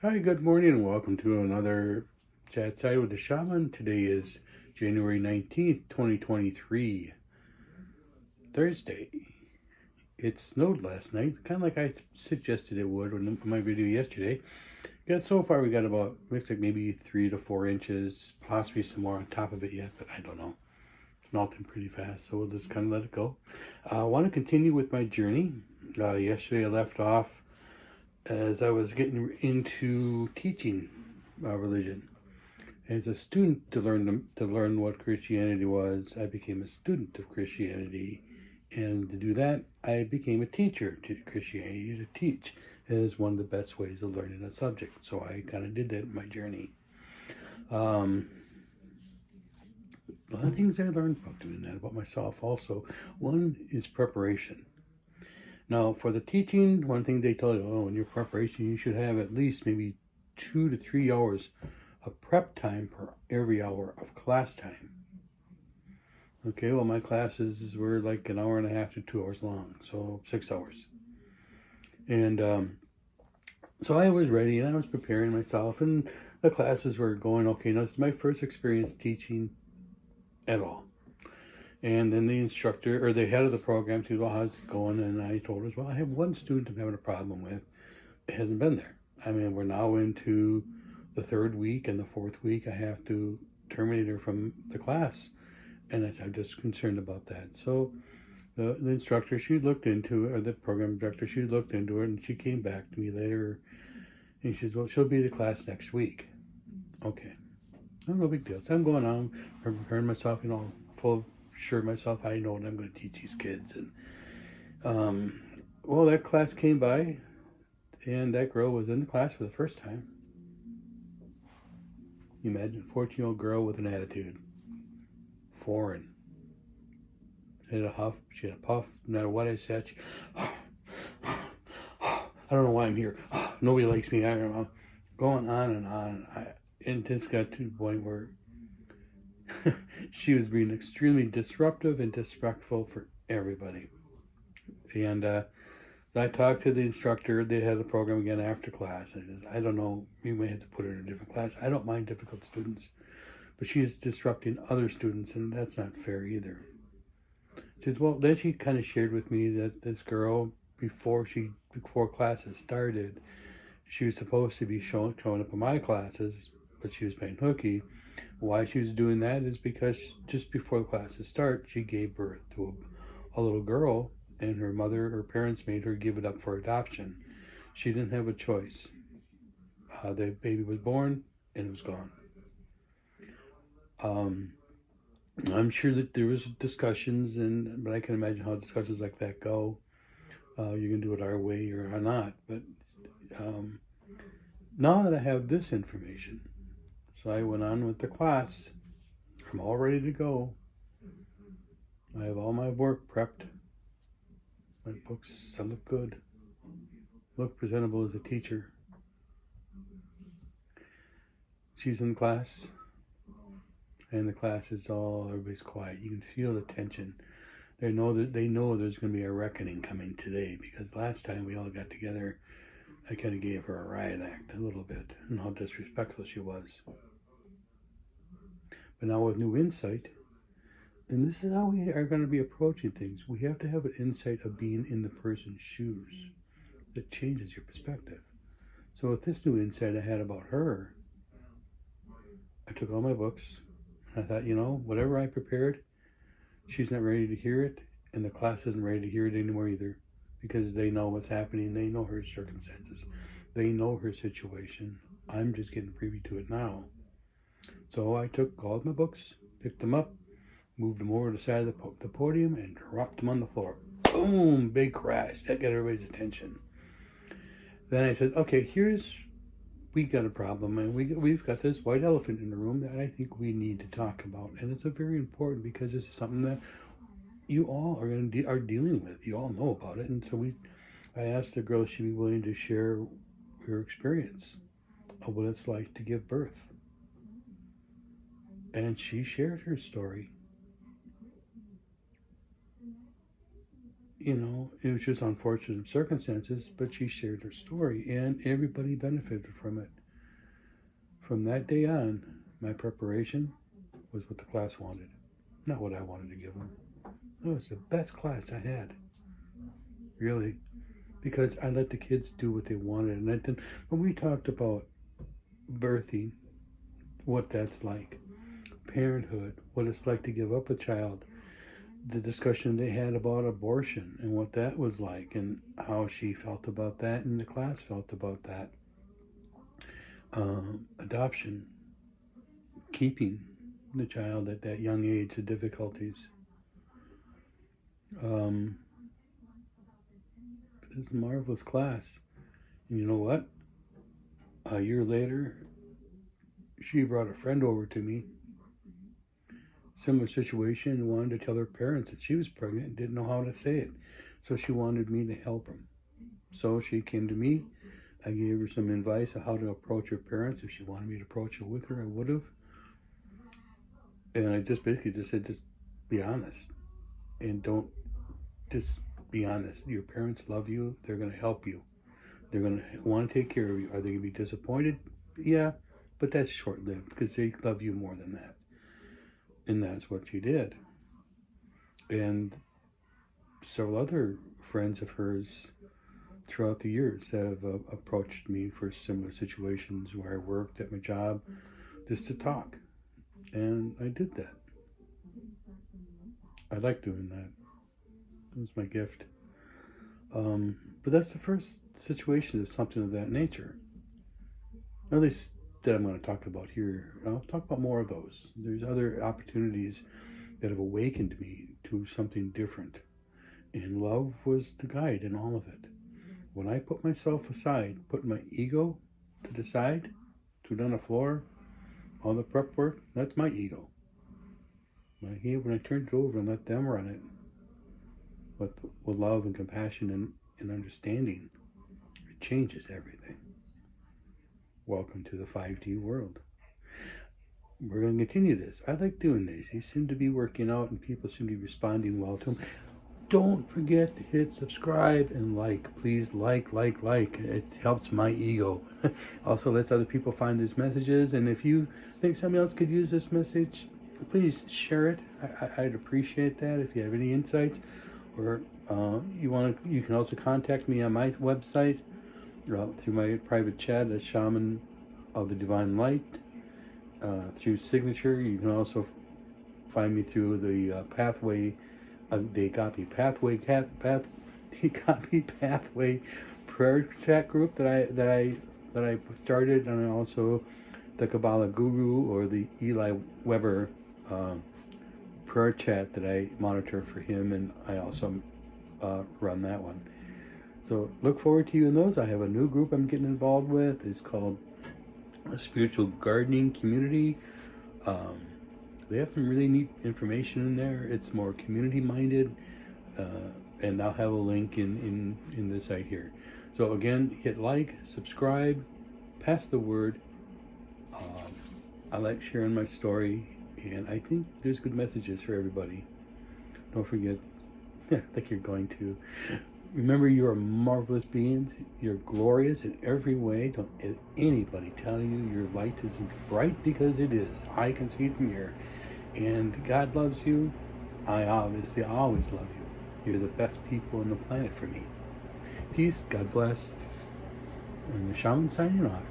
Hi, good morning, and welcome to another Chat Side with the Shaman. Today is January 19th, 2023, Thursday. It snowed last night, kind of like I suggested it would in my video yesterday. So far we got about, looks like maybe 3 to 4 inches, possibly some more on top of it yet, but I don't know. It's melting pretty fast, so we'll just kind of let it go. I want to continue with my journey. Yesterday I left off as I was getting into teaching religion. As a student to learn what Christianity was, I became a student of Christianity, and to do that, I became a teacher to Christianity. To teach is one of the best ways of learning a subject. So I kind of did that in my journey. A lot of things I learned about doing that about myself also. One is preparation. Now, for the teaching, one thing they tell you, in your preparation, you should have at least maybe 2 to 3 hours of prep time per every hour of class time. Okay, well, my classes were like an hour and a half to 2 hours long, so 6 hours. And so I was ready and I was preparing myself, and the classes were going okay. Now, it's my first experience teaching at all. And then the instructor, or the head of the program, said, well, how's it going? And I told her, well, I have one student I'm having a problem with. It hasn't been there. I mean, we're now into the third week, and the fourth week I have to terminate her from the class. And I'm just concerned about that. So the instructor, she looked into it, or the program director, she looked into it, and she came back to me later. And she says, well, she'll be the class next week. Okay. No big deal. So I'm going on, preparing myself, full sure myself I know what I'm going to teach these kids. And well, that class came by, and that girl was in the class for the first time. You imagine a 14-year-old girl with an attitude, foreign. She had a huff, she had a puff. No matter what I said, she, I don't know why I'm here. Nobody likes me. I don't know. Going on and on. And this got to the point where she was being extremely disruptive and disrespectful for everybody. And I talked to the instructor. They had the program again after class. I said, I don't know, we may have to put her in a different class. I don't mind difficult students, but she's disrupting other students, and that's not fair either. She says, well, then she kind of shared with me that this girl, before classes started, she was supposed to be showing up in my classes, but she was playing hooky. Why she was doing that is because just before the classes start, she gave birth to a little girl, and her parents made her give it up for adoption. She didn't have a choice. The baby was born and it was gone. I'm sure that there was discussions, but I can imagine how discussions like that go. You can do it our way or not. But now that I have this information, so I went on with the class. I'm all ready to go. I have all my work prepped. My books, I look good. Look presentable as a teacher. She's in class, and the class is everybody's quiet. You can feel the tension. They know there's going to be a reckoning coming today, because last time we all got together, I kind of gave her a riot act a little bit, and how disrespectful she was. But now with new insight, and this is how we are going to be approaching things. We have to have an insight of being in the person's shoes. That changes your perspective. So with this new insight I had about her, I took all my books, and I thought, whatever I prepared, she's not ready to hear it, and the class isn't ready to hear it anymore either, because they know what's happening. They know her circumstances. They know her situation. I'm just getting privy to it now. So I took all of my books, picked them up, moved them over to the side of the podium, and dropped them on the floor. Boom! Big crash. That got everybody's attention. Then I said, okay, we got a problem, and we've got this white elephant in the room that I think we need to talk about. And it's a very important, because this is something that you all are dealing with. You all know about it. And so I asked the girl if she'd be willing to share her experience of what it's like to give birth. And she shared her story. it was just unfortunate circumstances, but she shared her story and everybody benefited from it. From that day on, my preparation was what the class wanted, not what I wanted to give them. It was the best class I had, really, because I let the kids do what they wanted. And then when we talked about birthing, what that's like, parenthood, what it's like to give up a child, the discussion they had about abortion and what that was like and how she felt about that and the class felt about that. Adoption, keeping the child at that young age, the difficulties. It's a marvelous class. And you know what? A year later, she brought a friend over to me. Similar situation, wanted to tell her parents that she was pregnant and didn't know how to say it. So she wanted me to help her. So she came to me. I gave her some advice on how to approach her parents. If she wanted me to approach it with her, I would have. And I just basically just said, just be honest. And don't, just be honest. Your parents love you. They're going to help you. They're going to want to take care of you. Are they going to be disappointed? Yeah, but that's short-lived because they love you more than that. And that's what she did. And several other friends of hers throughout the years have approached me for similar situations where I worked at my job just to talk. And I did that. I like doing that. It was my gift. But that's the first situation of something of that nature. At least that I'm going to talk about here. I'll talk about more of those. There's other opportunities that have awakened me to something different. And love was the guide in all of it. When I put myself aside, put my ego to the side, to on the floor, all the prep work, that's my ego. When I turned it over and let them run it, with love and compassion and understanding, it changes everything. Welcome to the 5D world. We're going to continue this. I like doing these. These seem to be working out and people seem to be responding well to them. Don't forget to hit subscribe and like. Please like. It helps my ego. Also lets other people find these messages. And if you think somebody else could use this message, please share it. I'd appreciate that. If you have any insights or you can also contact me on my website through my private chat at Shaman of the Divine Light. Through Signature, you can also find me through the Pathway, the Agape Pathway prayer chat group that I started, and also the Kabbalah Guru or the Eli Weber prayer chat that I monitor for him, and I also run that one. So look forward to you in those. I have a new group I'm getting involved with. It's called a Spiritual Gardening Community. They have some really neat information in there. It's more community minded, and I'll have a link in the site here. So again, hit like, subscribe, pass the word. I like sharing my story, and I think there's good messages for everybody. Don't forget, I think you're going to. Remember, you are marvelous beings. You're glorious in every way. Don't let anybody tell you your light isn't bright, because it is. I can see it from here. And God loves you. I obviously always love you. You're the best people on the planet for me. Peace. God bless. And the Shaman signing off.